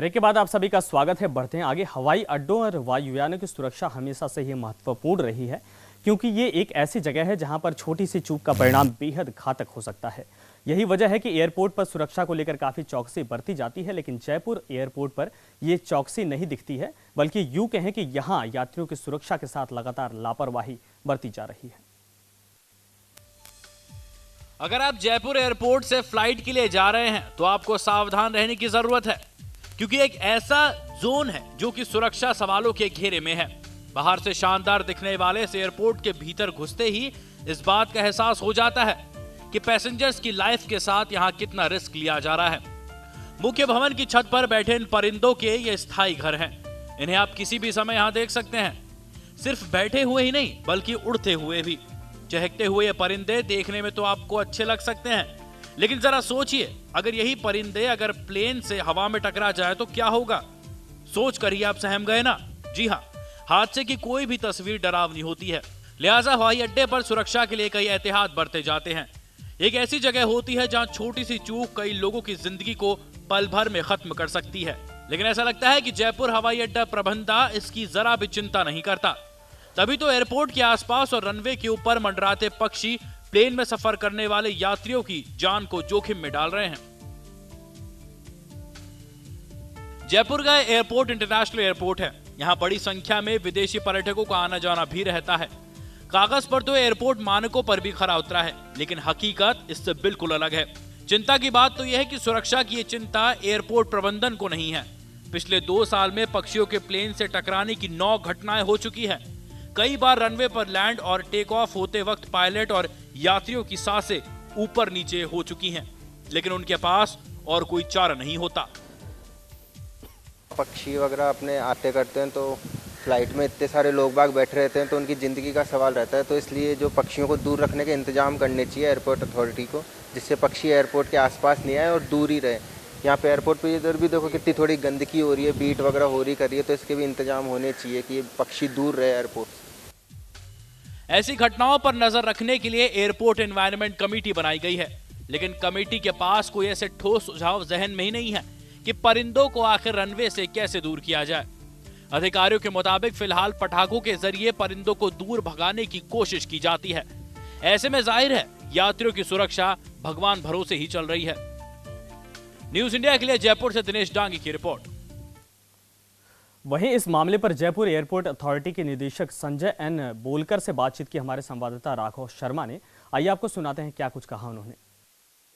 Break के बाद आप सभी का स्वागत है। बढ़ते हैं आगे। हवाई अड्डों और वायुयानों की सुरक्षा हमेशा से ही महत्वपूर्ण रही है, क्योंकि ये एक ऐसी जगह है जहां पर छोटी सी चूक का परिणाम बेहद घातक हो सकता है। यही वजह है कि एयरपोर्ट पर सुरक्षा को लेकर काफी चौकसी बरती जाती है, लेकिन जयपुर एयरपोर्ट पर ये चौकसी नहीं दिखती है, बल्कि यूं कहें कि यहाँ यात्रियों की सुरक्षा के साथ लगातार लापरवाही बरती जा रही है। अगर आप जयपुर एयरपोर्ट से फ्लाइट के लिए जा रहे हैं तो आपको सावधान रहने की जरूरत है, क्योंकि एक ऐसा जोन है जो कि सुरक्षा सवालों के घेरे में है। बाहर से शानदार दिखने वाले इस एयरपोर्ट के भीतर घुसते ही इस बात का एहसास हो जाता है कि पैसेंजर्स की लाइफ के साथ यहाँ कितना रिस्क लिया जा रहा है। मुख्य भवन की छत पर बैठे इन परिंदों के ये स्थायी घर हैं। इन्हें आप किसी भी समय यहाँ देख सकते हैं। सिर्फ बैठे हुए ही नहीं, बल्कि उड़ते हुए भी। चहकते हुए ये परिंदे देखने में तो आपको अच्छे लग सकते हैं, लेकिन जरा सोचिए, अगर यही परिंदे अगर प्लेन से हवा में टकरा जाए तो क्या होगा? सोच कर ही आप सहम गए ना? जी हाँ, हादसे की कोई भी तस्वीर डरावनी होती है। लिहाजा हवाई अड्डे पर सुरक्षा के लिए कई एहतियात बरते जाते हैं। एक ऐसी जगह होती है जहां छोटी सी चूक कई लोगों की जिंदगी को पल भर में खत्म कर सकती है। लेकिन ऐसा लगता है कि जयपुर हवाई अड्डा प्रबंधन इसकी जरा भी चिंता नहीं करता। तभी तो एयरपोर्ट के आसपास और रनवे के ऊपर मंडराते पक्षी प्लेन में सफर करने वाले यात्रियों की जान को जोखिम में डाल रहे हैं। जयपुर का एयरपोर्ट इंटरनेशनल एयरपोर्ट है। यहाँ बड़ी संख्या में विदेशी पर्यटकों का आना जाना भी रहता है। कागज पर तो एयरपोर्ट मानकों पर भी खरा उतरा है, लेकिन हकीकत इससे बिल्कुल अलग है। चिंता की बात तो यह है कि सुरक्षा की ये चिंता एयरपोर्ट प्रबंधन को नहीं है। पिछले 2 साल में पक्षियों के प्लेन से टकराने की 9 घटनाएं हो चुकी है। कई बार रनवे पर लैंड और टेक ऑफ होते वक्त पायलट और यात्रियों की सांसें ऊपर नीचे हो चुकी हैं, लेकिन उनके पास और कोई चारा नहीं होता। पक्षी वगैरह अपने आते करते हैं तो फ्लाइट में इतने सारे लोग बाग बैठे रहते हैं तो उनकी ज़िंदगी का सवाल रहता है। तो इसलिए जो पक्षियों को दूर रखने के इंतजाम करने चाहिए एयरपोर्ट अथॉरिटी को, जिससे पक्षी एयरपोर्ट के आसपास नहीं आए और दूर ही रहे। यहाँ पे एयरपोर्ट पे इधर भी देखो कितनी थोड़ी गंदगी हो रही है, बीट वगैरह हो रही कर रही है, तो इसके भी इंतजाम होने चाहिए कि ये पक्षी दूर रहे एयरपोर्ट से। ऐसी घटनाओं पर नजर रखने के लिए एयरपोर्ट एनवायरनमेंट कमेटी बनाई गई है, लेकिन कमेटी के पास कोई ऐसे ठोस सुझाव जहन में ही नहीं है कि परिंदों को आखिर रनवे से कैसे दूर किया जाए। अधिकारियों के मुताबिक फिलहाल पटाखों के जरिए परिंदों को दूर भगाने की कोशिश की जाती है। ऐसे में जाहिर है यात्रियों की सुरक्षा भगवान भरोसे ही चल रही है। न्यूज इंडिया के लिए जयपुर से दिनेश डांगी की रिपोर्ट। वहीं इस मामले पर जयपुर एयरपोर्ट अथॉरिटी के निदेशक संजय एन बोलकर से बातचीत की हमारे संवाददाता राघव शर्मा ने। आइए आपको सुनाते हैं क्या कुछ कहा उन्होंने।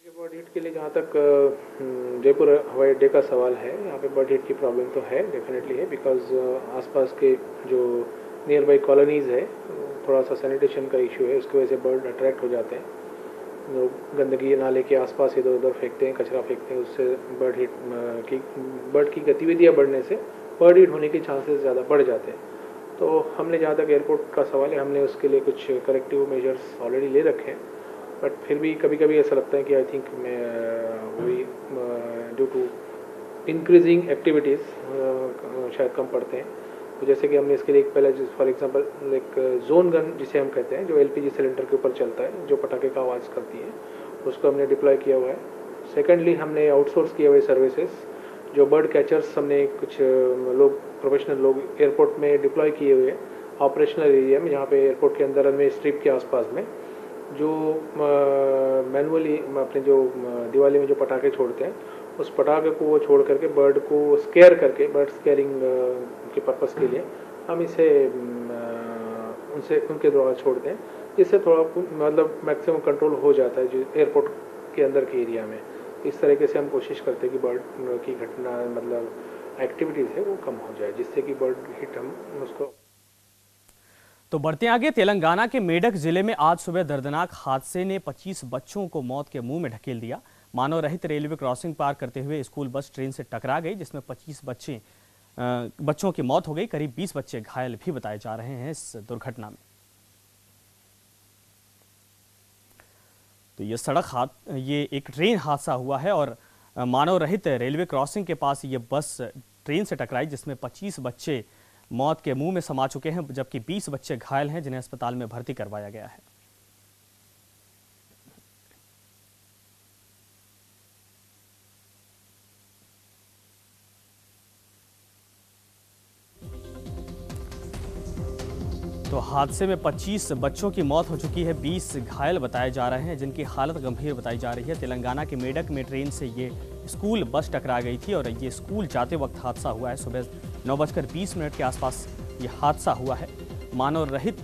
बर्ड हीट के लिए जहाँ तक जयपुर हवाई अड्डे का सवाल है, यहाँ पे बर्ड हीट की प्रॉब्लम तो है, डेफिनेटली है, बिकॉज आसपास के जो नियर बाई कॉलोनीज़ है थोड़ा सा सैनिटेशन का इशू है, उसकी वजह से बर्ड अट्रैक्ट हो जाते हैं। लोग गंदगी नाले के आसपास इधर उधर फेंकते हैं, कचरा फेंकते हैं, उससे बर्ड की गतिविधियाँ बढ़ने से बर्ड हीट होने के चांसेस ज़्यादा बढ़ जाते हैं। तो हमने जहाँ तक एयरपोर्ट का सवाल है, हमने उसके लिए कुछ करेक्टिव मेजर्स ऑलरेडी ले रखे हैं, बट फिर भी कभी कभी ऐसा लगता है कि I think we due to increasing activities शायद कम पड़ते हैं। तो जैसे कि हमने इसके लिए एक पहले फॉर एग्जांपल एक जोन गन जिसे हम कहते हैं, जो एलपीजी सिलेंडर के ऊपर चलता है, जो पटाखे का आवाज़ करती है, उसको हमने डिप्लॉय किया हुआ है। सेकेंडली हमने आउटसोर्स किए हुए सर्विसेज, जो बर्ड कैचर्स हमने कुछ लोग प्रोफेशनल लोग एयरपोर्ट में डिप्लॉय किए हुए हैं ऑपरेशनल एरिया में, जहाँ पे एयरपोर्ट के अंदर रनवे स्ट्रिप के आसपास में जो मैनुअली अपने जो दिवाली में जो पटाखे छोड़ते हैं, उस पटाखे को वो छोड़ करके बर्ड को स्केयर करके, बर्ड स्केयरिंग के पर्पस के लिए हम इसे उनके द्वारा छोड़ते हैं, जिससे थोड़ा मतलब मैक्सिमम कंट्रोल हो जाता है जो एयरपोर्ट के अंदर के एरिया में। इस तरीके से हम कोशिश करते हैं कि बर्ड की घटना मतलब एक्टिविटीज़ है वो कम हो जाए, जिससे कि बर्ड हिट हम उसको। तो बढ़ते आगे। तेलंगाना के मेडक जिले में आज सुबह दर्दनाक हादसे ने 25 बच्चों को मौत के मुंह में ढकेल दिया। मानव रहित रेलवे क्रॉसिंग पार करते हुए स्कूल बस ट्रेन से टकरा गई, जिसमें 25 बच्चों की मौत हो गई। करीब 20 बच्चे घायल भी बताए जा रहे हैं इस दुर्घटना में। तो ये एक ट्रेन हादसा हुआ है और मानव रहित रेलवे क्रॉसिंग के पास ये बस ट्रेन से टकराई, जिसमें 25 बच्चे मौत के मुंह में समा चुके हैं, जबकि 20 बच्चे घायल हैं, जिन्हें अस्पताल में भर्ती करवाया गया है। तो हादसे में 25 बच्चों की मौत हो चुकी है, 20 घायल बताए जा रहे हैं जिनकी हालत गंभीर बताई जा रही है। तेलंगाना के मेडक में ट्रेन से ये स्कूल बस टकरा गई थी और ये स्कूल जाते वक्त हादसा हुआ है। सुबह 9:20 के आसपास ये हादसा हुआ है। मानव रहित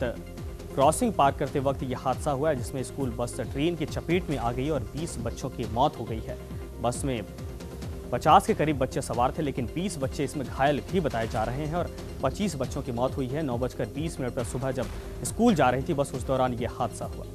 क्रॉसिंग पार करते वक्त ये हादसा हुआ है जिसमें स्कूल बस ट्रेन की चपेट में आ गई और 20 बच्चों की मौत हो गई है। बस में 50 के करीब बच्चे सवार थे, लेकिन 20 बच्चे इसमें घायल भी बताए जा रहे हैं और 25 बच्चों की मौत हुई है। 9:20 पर सुबह जब स्कूल जा रही थी बस, उस दौरान यह हादसा हुआ।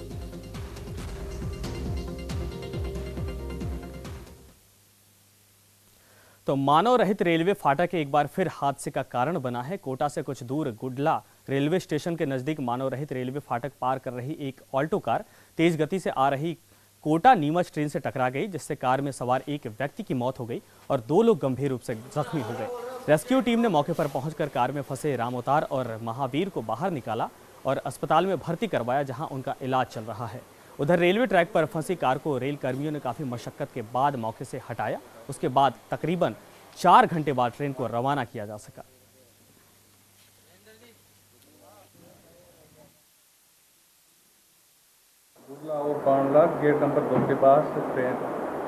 तो मानव रहित रेलवे फाटक एक बार फिर हादसे का कारण बना है। कोटा से कुछ दूर गुडला रेलवे स्टेशन के नजदीक मानव रहित रेलवे फाटक पार कर रही एक ऑल्टो कार तेज गति से आ रही कोटा नीमच ट्रेन से टकरा गई, जिससे कार में सवार एक व्यक्ति की मौत हो गई और 2 लोग गंभीर रूप से जख्मी हो गए। रेस्क्यू टीम ने मौके पर पहुंचकर कार में फंसे रामोतार और महावीर को बाहर निकाला और अस्पताल में भर्ती करवाया, जहां उनका इलाज चल रहा है। उधर रेलवे ट्रैक पर फंसी कार को रेल कर्मियों ने काफी मशक्कत के बाद मौके से हटाया। उसके बाद तकरीबन 4 घंटे बाद ट्रेन को रवाना किया जा सका। गुडला और पांडला गेट नंबर 2 के पास train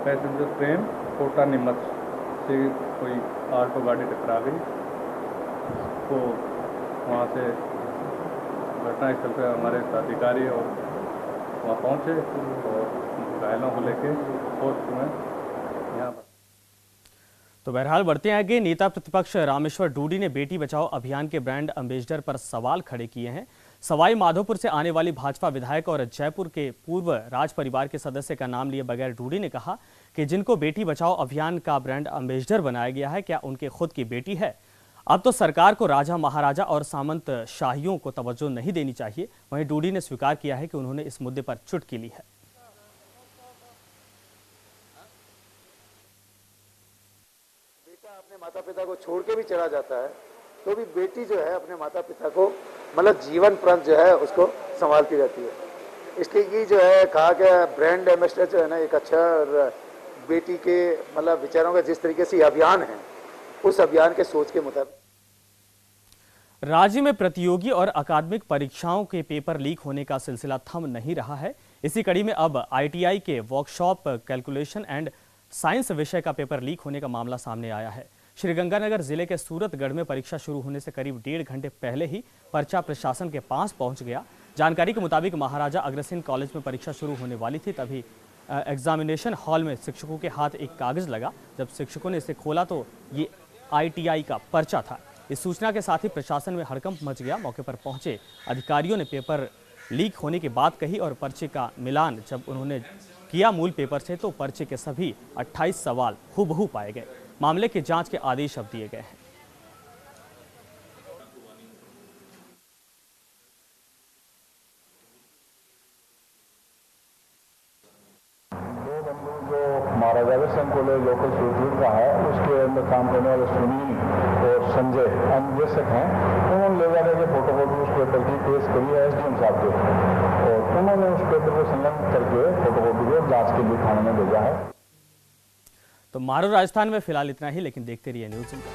passenger train Kota Neemuch से कोई ऑटो गाड़ी टकरा गई। तो वहाँ से घटनास्थल पर हमारे अधिकारी और वहाँ पहुँचे और घायलों को लेके पोस्ट में यहाँ पर। तो बहरहाल बढ़ते हैं आगे। नेता प्रतिपक्ष रामेश्वर डूडी ने बेटी बचाओ अभियान के ब्रांड एम्बेसडर पर सवाल खड़े किए हैं। सवाई माधोपुर से आने वाली भाजपा विधायक और जयपुर के पूर्व राज परिवार के सदस्य का नाम लिए बगैर डूडी ने कहा कि जिनको बेटी बचाओ अभियान का ब्रांड एम्बेसडर बनाया गया है, क्या उनके खुद की बेटी है? अब तो सरकार को राजा महाराजा और सामंत शाहियों को तवज्जो नहीं देनी चाहिए। वहीं डूडी ने स्वीकार किया है कि उन्होंने इस मुद्दे पर चुटकी ली है। अपने माता पिता को छोड़ के भी चला जाता है तो भी बेटी जो है अपने माता पिता को मतलब जीवन पर्यंत जो है उसको संभालती रहती है। इसलिए ये जो है कहा गया ब्रांड एम्बेसडर जो है ना एक अच्छा बेटी के मतलब विचारों का जिस तरीके से अभियान है उस अभियान के सोच के मुताबिक। राज्य में प्रतियोगी और अकादमिक परीक्षाओं के पेपर लीक होने का सिलसिला थम नहीं रहा है। इसी कड़ी में अब ITI के वर्कशॉप कैलकुलेशन एंड साइंस विषय का पेपर लीक होने का मामला सामने आया है। श्रीगंगानगर जिले के सूरतगढ़ में परीक्षा शुरू होने से करीब 1.5 घंटे पहले ही पर्चा प्रशासन के पास पहुंच गया। जानकारी के मुताबिक महाराजा अग्रसेन कॉलेज में परीक्षा शुरू होने वाली थी, तभी एग्जामिनेशन हॉल में शिक्षकों के हाथ एक कागज लगा। जब शिक्षकों ने इसे खोला तो ये ITI का पर्चा था। इस सूचना के साथ ही प्रशासन में हड़कंप मच गया। मौके पर पहुंचे अधिकारियों ने पेपर लीक होने की बात कही और पर्चे का मिलान जब उन्होंने किया मूल पेपर से तो पर्चे के सभी 28 सवाल हूबहू पाए गए। मामले की जांच के आदेश अब दिए गए हैं। महाराजा अग्रसेन कॉलेज लोकल सूरजपुर का है, उसके अंदर काम करने वाले सुनील और संजय अन्वेषक हैं। उन्होंने ले जाकर के फोटोकॉपी उस पेपर की पेश करी है SDM साहब को और उन्होंने उस पेपर को संलग्न करके फोटोकॉपी को जांच के लिए थाने में भेजा है। तो मारो राजस्थान में फिलहाल इतना ही, लेकिन देखते रहिए न्यूज़ इंडिया।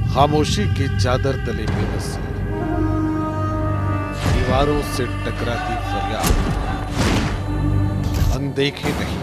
खामोशी की चादर तले बेबसी, दीवारों से टकराती फरियाद, अनदेखे नहीं